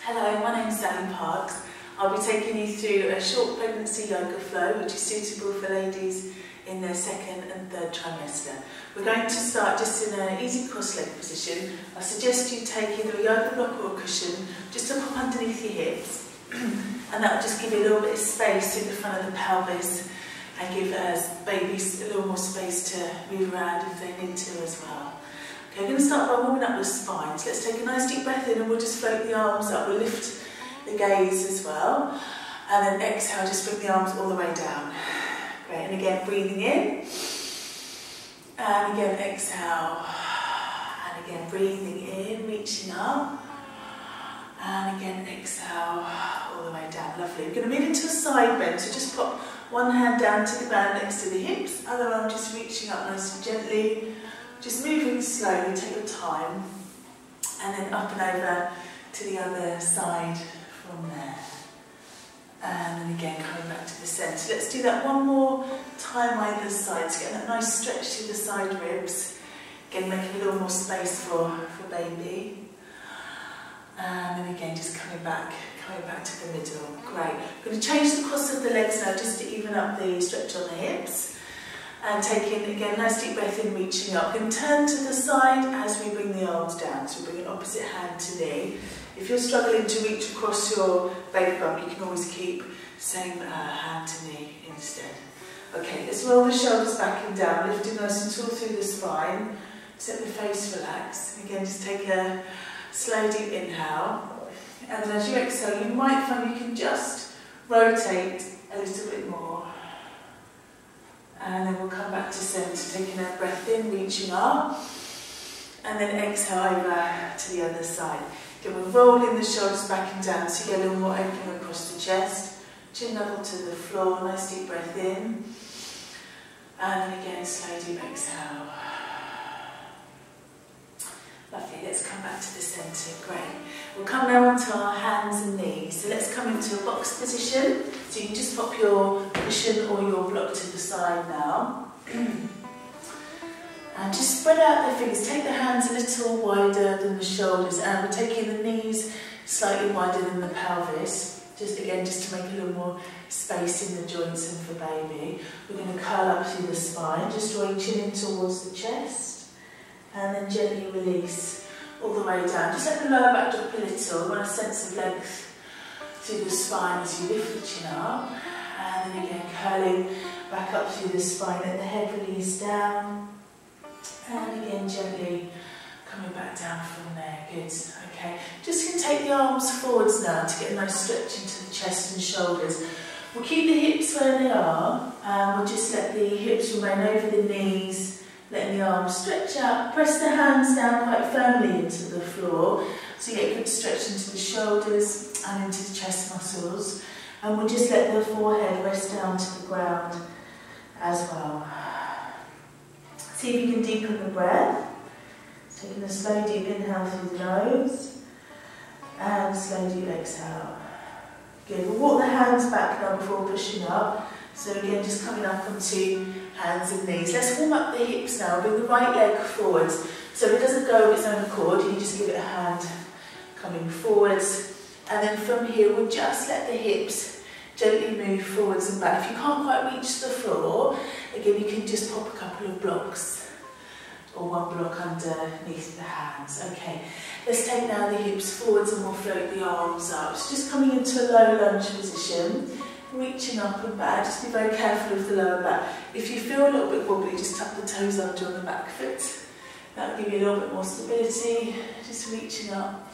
Hello, my name is Sally Parkes. I'll be taking you through a short pregnancy yoga flow which is suitable for ladies in their second and third trimester. We're going to start just in an easy cross-leg position. I suggest you take either a yoga block or a cushion just to pop underneath your hips, and that will just give you a little bit of space in the front of the pelvis and give babies a little more space to move around if they need to as well. Okay, we're going to start by warming up the spine. So let's take a nice deep breath in and we'll just float the arms up. We'll lift the gaze as well. And then exhale, just bring the arms all the way down. Great, and again, breathing in. And again, exhale. And again, breathing in, reaching up. And again, exhale, all the way down. Lovely. We're going to move into a side bend. So just pop one hand down to the ground next to the hips. Other arm just reaching up nice and gently. Just moving slowly, take your time, and then up and over to the other side from there. And then again, coming back to the centre. Let's do that one more time either side, to get that nice stretch to the side ribs. Again, making a little more space for baby. And then again, just coming back to the middle. Great. We're going to change the cross of the legs now, just to even up the stretch on the hips. And taking, again, nice deep breath in, reaching up. You can turn to the side as we bring the arms down. So bring an opposite hand to knee. If you're struggling to reach across your baby bump, you can always keep same hand to knee instead. Okay, let's roll the shoulders back and down, lifting nice and tall through the spine. Let the face relax. And again, just take a slow deep inhale. And then as you exhale, you might find you can just rotate a little bit more. And then we'll come back to centre, taking a breath in, reaching up, and then exhale over to the other side. Again, we're rolling the shoulders back and down so you get a little more opening across the chest. Chin level to the floor, nice deep breath in, and then again, slow deep exhale. Lovely, let's come back to the centre, great. We'll come now onto our hands and knees. So let's come into a box position. So you can just pop your cushion or your block to the side now. And just spread out the fingers. Take the hands a little wider than the shoulders, and we're taking the knees slightly wider than the pelvis. Just again, just to make a little more space in the joints and for baby. We're going to curl up through the spine, just drawing chin in towards the chest. And then gently release all the way down. Just let the lower back drop a little. You want a sense of length through the spine as you lift the chin up. And then again, curling back up through the spine. Let the head release down. And again, gently coming back down from there. Good. Okay. Just going to take the arms forwards now to get a nice stretch into the chest and shoulders. We'll keep the hips where they are. And we'll just let the hips remain over the knees. Letting the arms stretch out, press the hands down quite firmly into the floor so you get a good stretch into the shoulders and into the chest muscles. And we'll just let the forehead rest down to the ground as well. See if you can deepen the breath. Taking a slow deep inhale through the nose and slow deep exhale. Good. We'll walk the hands back now before pushing up. So again, just coming up onto hands and knees. Let's warm up the hips now. Bring the right leg forwards. So if it doesn't go of its own accord, you can just give it a hand coming forwards. And then from here, we'll just let the hips gently move forwards and back. If you can't quite reach the floor, again, you can just pop a couple of blocks or one block underneath the hands. Okay, let's take now the hips forwards and we'll float the arms up. So just coming into a low lunge position. Reaching up and back, just be very careful of the lower back. If you feel a little bit wobbly, just tuck the toes under on the back foot. That will give you a little bit more stability, just reaching up.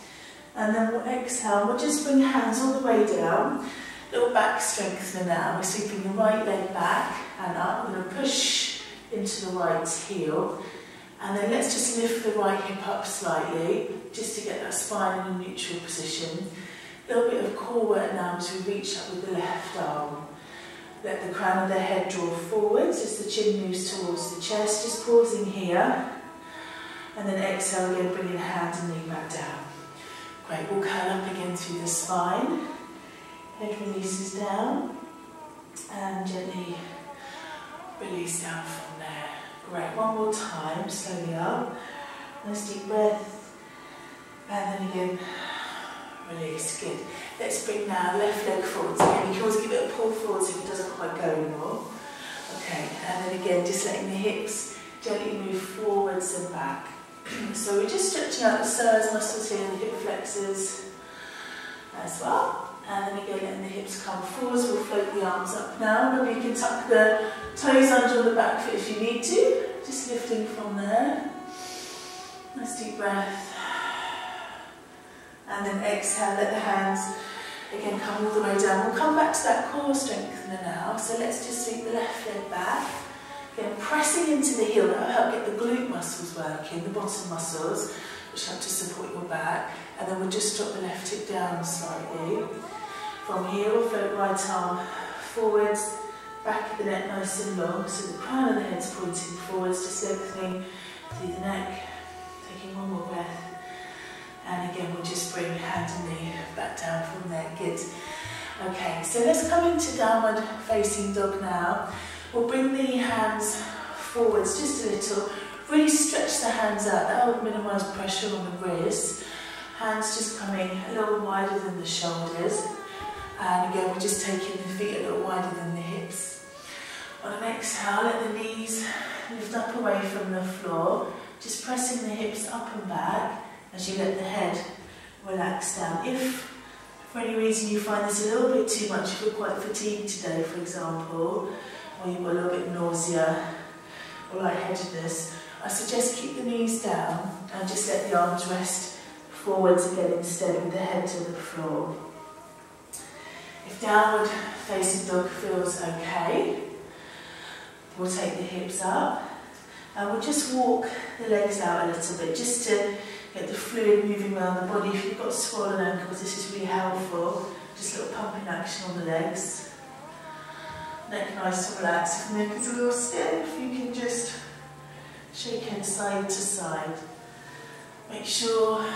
And then we'll exhale, we'll just bring hands all the way down. Little back strengthener now. We're sweeping the right leg back and up. We're going to push into the right heel. And then let's just lift the right hip up slightly, just to get that spine in a neutral position. A little bit of core work now as we reach up with the left arm. Let the crown of the head draw forwards as the chin moves towards the chest, just pausing here. And then exhale again, bringing hand and knee back down. Great, we'll curl up again through the spine. Head releases down. And gently release down from there. Great, one more time, slowly up. Nice deep breath. And then again, Release, good. Let's bring now left leg forwards. Again, you can always give it a pull forwards if it doesn't quite go anymore. Okay, and then again, just letting the hips gently move forwards and back. So we're just stretching out the psoas muscles here, the hip flexors as well. And then again, letting the hips come forwards. We'll float the arms up now. Maybe you can tuck the toes under the back foot if you need to. Just lifting from there. Nice deep breath. And then exhale, let the hands again come all the way down. We'll come back to that core strengthener now. So let's just sweep the left leg back. Again, pressing into the heel, that will help get the glute muscles working, the bottom muscles, which help to support your back. And then we'll just drop the left hip down slightly. From here, we'll float right arm forwards, back of the neck nice and long, so the crown of the head's pointing forwards, just lengthening through the neck. Taking one more breath. And again, we'll just bring hand and knee back down from there. Good. Okay, so let's come into downward facing dog now. We'll bring the hands forwards just a little. Really stretch the hands out. That will minimise pressure on the wrists. Hands just coming a little wider than the shoulders. And again, we're just taking the feet a little wider than the hips. On an exhale, let the knees lift up away from the floor. Just pressing the hips up and back as you let the head relax down. If for any reason you find this a little bit too much, if you're quite fatigued today, for example, or you've got a little bit of nausea or lightheadedness, I suggest keep the knees down and just let the arms rest forwards again instead with the head to the floor. If downward facing dog feels okay, we'll take the hips up and we'll just walk the legs out a little bit just to get the fluid moving around the body. If you've got swollen ankles, this is really helpful. Just a little pumping action on the legs. Neck nice and relaxed. If the neck is a little stiff, you can just shake head side to side. Make sure you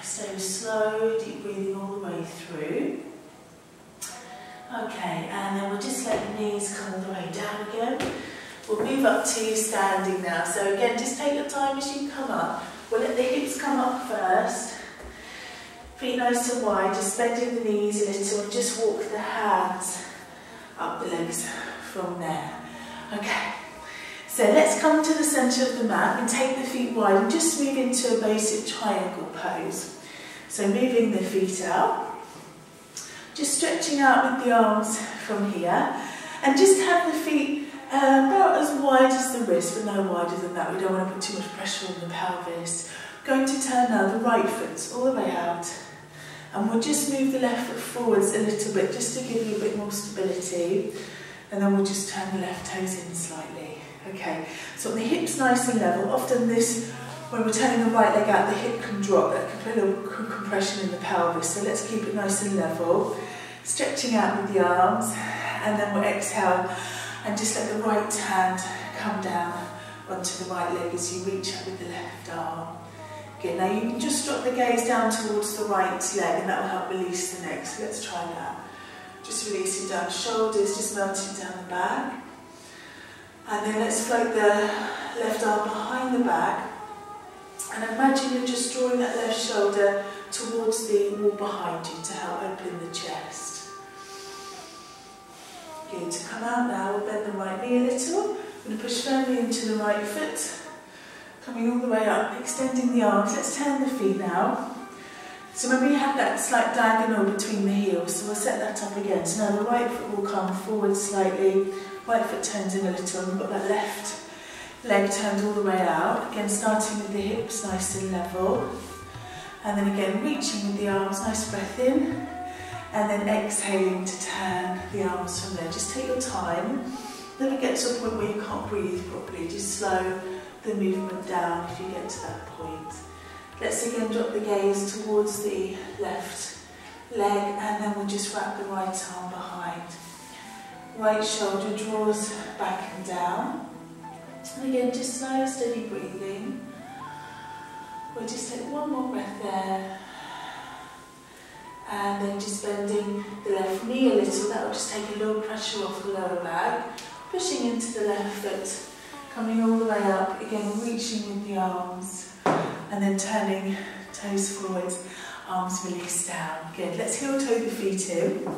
stay slow, deep breathing all the way through. Okay, and then we'll just let the knees come all the way down again. We'll move up to standing now. So again, just take your time as you come up. We'll let the hips come up first. Feet nice and wide, just bending the knees a little and just walk the hands up the legs from there. Okay, so let's come to the centre of the mat and take the feet wide and just move into a basic triangle pose. So moving the feet out, just stretching out with the arms from here and just have the feet about as wide as the wrist, but no wider than that. We don't want to put too much pressure on the pelvis. Going to turn now the right foot all the way out. And we'll just move the left foot forwards a little bit, just to give you a bit more stability. And then we'll just turn the left toes in slightly. Okay, so the hips nice and level. Often this, when we're turning the right leg out, the hip can drop. That can put a little compression in the pelvis. So let's keep it nice and level. Stretching out with the arms. And then we'll exhale. And just let the right hand come down onto the right leg as you reach up with the left arm. Good, now you can just drop the gaze down towards the right leg and that will help release the neck. So let's try that. Just releasing down shoulders, just melting down the back. And then let's float the left arm behind the back. And imagine you're just drawing that left shoulder towards the wall behind you to help open the chest. Good, to come out now, we'll bend the right knee a little. I'm going to push firmly into the right foot. Coming all the way up, extending the arms. Let's turn the feet now. So remember you have that slight diagonal between the heels, so we'll set that up again. So now the right foot will come forward slightly, right foot turns in a little, and we've got that left leg turned all the way out. Again, starting with the hips nice and level. And then again, reaching with the arms, nice breath in. And then exhaling to turn the arms from there. Just take your time. Never get to a point where you can't breathe properly. Just slow the movement down if you get to that point. Let's again drop the gaze towards the left leg and then we'll just wrap the right arm behind. Right shoulder draws back and down. And again, just slow, steady breathing. We'll just take one more breath there. And then just bending the left knee a little, that will just take a little pressure off the lower back. Pushing into the left foot, coming all the way up, again reaching with the arms, and then turning toes forwards. arms release down. Good, let's heel toe the feet in.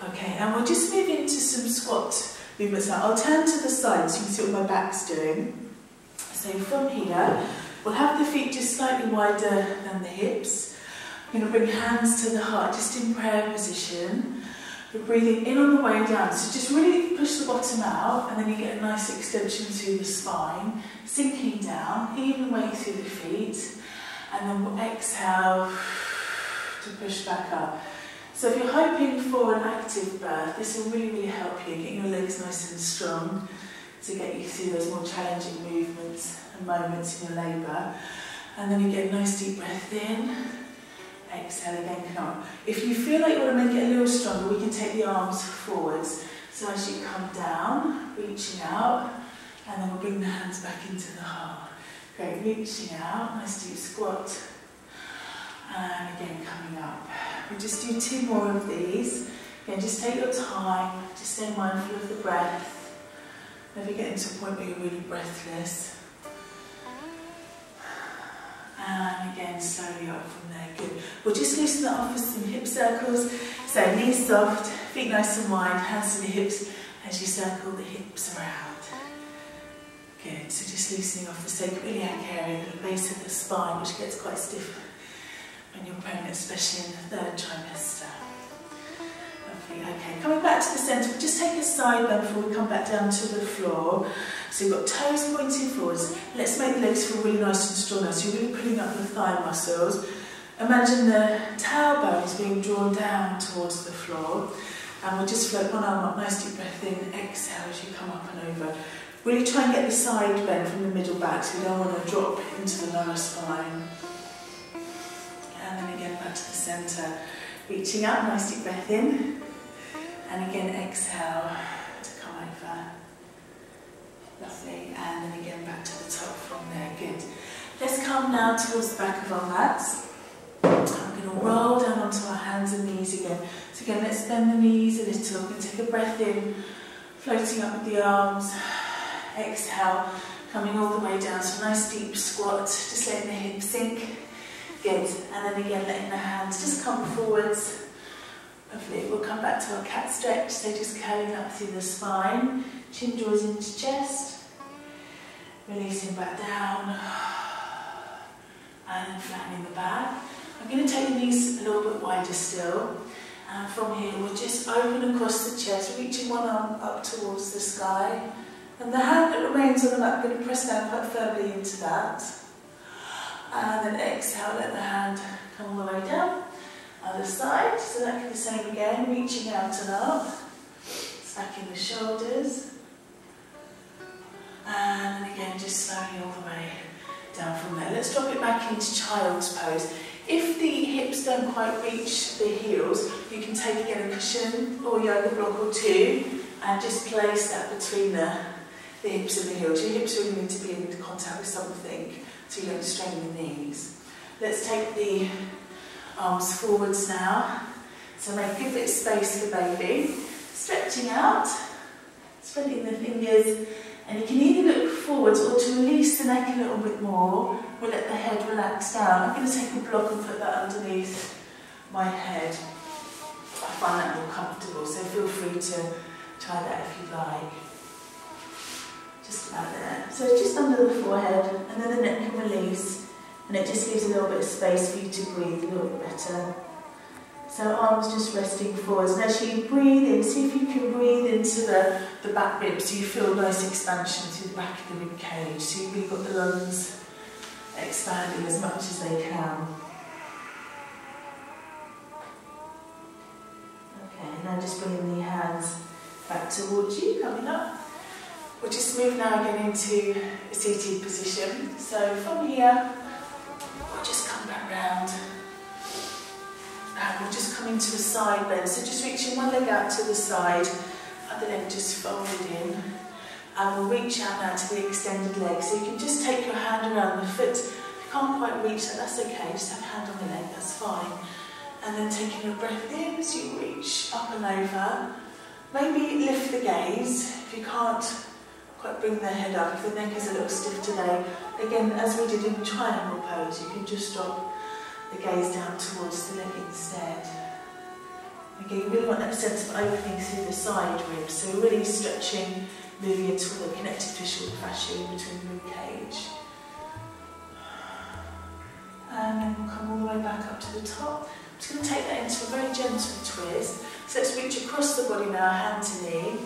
Okay, and we'll just move into some squat movements now. I'll turn to the side so you can see what my back's doing. So from here, we'll have the feet just slightly wider than the hips. I'm going to bring hands to the heart, just in prayer position. We're breathing in on the way down, so just really push the bottom out, and then you get a nice extension through the spine, sinking down, even weight through the feet, and then we'll exhale to push back up. So if you're hoping for an active birth, this will really, really help you, getting your legs nice and strong to get you through those more challenging movements and moments in your labour. And then you get a nice deep breath in, exhale again, come up. If you feel like you want to make it a little stronger, we can take the arms forwards. So as you come down, reaching out, and then we'll bring the hands back into the heart. Great, reaching out, nice deep squat, and again coming up. We'll just do 2 more of these. Again, just take your time, just stay mindful of the breath. Never get into a point where you're really breathless. And again, slowly up from there, good. We'll just loosen that off with some hip circles. So knees soft, feet nice and wide, hands to the hips as you circle the hips around. Good, so just loosening off the sacroiliac area, the base of the spine, which gets quite stiff when you're pregnant, especially in the 3rd trimester. Lovely, okay, coming back to the centre, we'll just take a side bend before we come back down to the floor. So you've got toes pointing forwards. Let's make the legs feel really nice and strong now. So you're really pulling up the thigh muscles. Imagine the tailbone is being drawn down towards the floor. And we'll just float one arm up, nice deep breath in, exhale as you come up and over. Really try and get the side bend from the middle back, so we don't want to drop into the lower spine. And then again back to the centre. Reaching up, nice deep breath in. And again exhale to come over. Lovely, and then again back to the top from there, good. Let's come now towards the back of our mats. I'm going to roll down onto our hands and knees again. So again, let's bend the knees a little. We're going to take a breath in, floating up with the arms. Exhale, coming all the way down, so a nice deep squat, just letting the hips sink. Good, and then again letting the hands just come forwards. Lovely, we'll come back to our cat stretch, so just curling up through the spine. Chin draws into chest, releasing back down, and then flattening the back. I'm going to take the knees a little bit wider still, and from here we'll just open across the chest, reaching one arm up towards the sky, and the hand that remains on the mat, I'm going to press down quite firmly into that, and then exhale, let the hand come all the way down, other side, so that can be the same again, reaching out and up, stacking the shoulders. And then again, just slowly all the way down from there. Let's drop it back into child's pose. If the hips don't quite reach the heels, you can take again a cushion or yoga block or 2 and just place that between the hips and the heels. Your hips really need to be in contact with something so you don't strain the knees. Let's take the arms forwards now. So make a good bit of space for baby. Stretching out, spreading the fingers. And you can either look forwards or to release the neck a little bit more, we'll let the head relax down. I'm going to take a block and put that underneath my head. I find that more comfortable, so feel free to try that if you like. Just about there. So it's just under the forehead, and then the neck can release, and it just leaves a little bit of space for you to breathe a little bit better. So arms just resting forwards, and as you breathe in, see if you can breathe into the back ribs so you feel a nice expansion through the back of the rib cage. So you've really got the lungs expanding as much as they can. Okay, now just bringing the hands back towards you, coming up. We'll just move now again into a seated position. So from here, we'll just come back round. And we'll just come into a side bend, so just reaching one leg out to the side, other leg just folded in, and we'll reach out now to the extended leg, so you can just take your hand around the foot. If you can't quite reach that, that's okay, just have a hand on the leg, that's fine. And then taking a breath in as you reach up and over, maybe lift the gaze, if you can't quite bring the head up, if the neck is a little stiff today. Again, as we did in triangle pose, you can just drop the gaze down towards the leg instead. Again, you really want that sense of opening through the side ribs, so really stretching, moving into the connective tissue fascia in between the rib cage. And then we'll come all the way back up to the top. I'm just going to take that into a very gentle twist. So let's reach across the body now, hand to knee,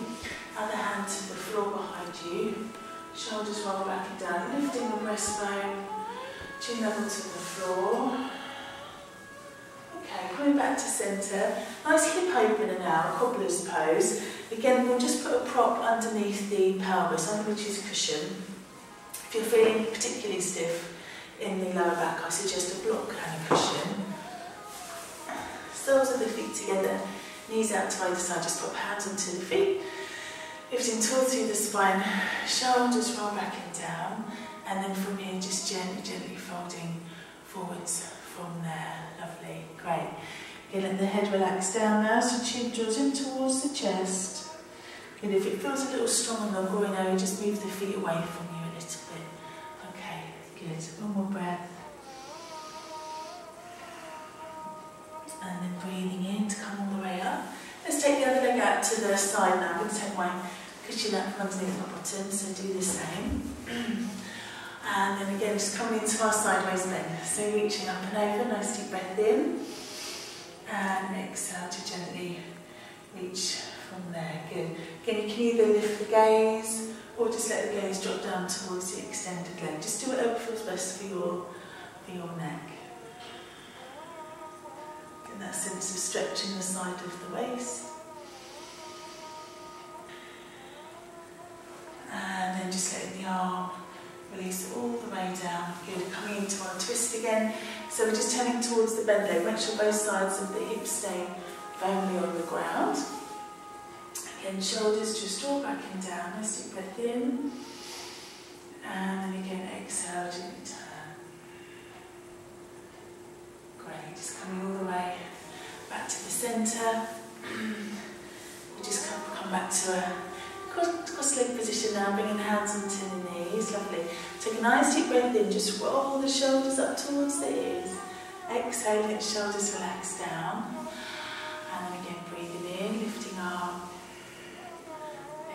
other hand to the floor behind you. Shoulders roll back and down, lifting the breastbone, chin level to the floor. Okay, coming back to centre. Nice hip opener now, Cobblers Pose. Again, we'll just put a prop underneath the pelvis, under which is a cushion. If you're feeling particularly stiff in the lower back, I suggest a block and a cushion. Soles of the feet together, knees out to either side, just pop hands onto the feet. Lifting tall through the spine, shoulders roll back and down, and then from here just gently folding forwards from there. Lovely, great. Again, let the head relax down now, so chin draws in towards the chest. And if it feels a little strong on the groin area, just move the feet away from you a little bit. Okay, good. One more breath. And then breathing in to come all the way up. Let's take the other leg out to the side now. I'm going to take my cushion out from underneath my bottom, so do the same. And then again, just coming into our sideways bend. So reaching up and over, nice deep breath in. And exhale to gently reach from there. Good. Again, you can either lift the gaze or just let the gaze drop down towards the extended leg. Just do whatever feels best for your neck. Get that sense of stretching the side of the waist. And then just letting the arm release all the way down. Good. Coming into our twist again. So we're just turning towards the bend leg. Make sure both sides of the hips stay firmly on the ground. Again, shoulders just draw back and down. Nice deep breath in. And then again, exhale to return. Great. Just coming all the way back to the centre. We'll just come back to a cross leg position now, bringing the hands onto the knees. Lovely. Take a nice deep breath in, just roll the shoulders up towards the ears. Exhale, let shoulders relax down. And then again, breathing in, lifting arm.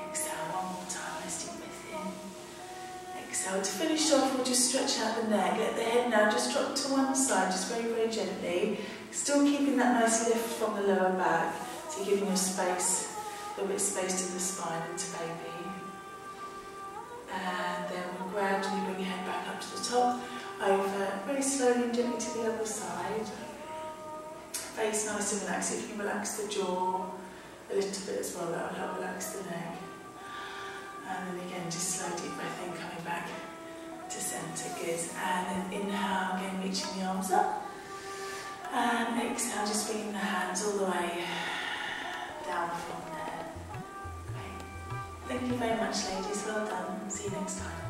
Exhale, one more time, nice deep breath in. Exhale. To finish off, we'll just stretch out the neck. Let the head now just drop to one side, just very, very gently. Still keeping that nice lift from the lower back. So giving your space, a little bit of space to the spine and to baby. And then we'll gradually bring your head back up to the top, over, very slowly and gently to the other side. Face nice and relaxed. If you can relax the jaw a little bit as well, that will help relax the neck. And then again, just slow deep breath in, coming back to centre. Good. And then inhale, again reaching the arms up. And exhale, just bringing the hands all the way down from there. Great. Thank you very much, ladies. Well done. See you next time.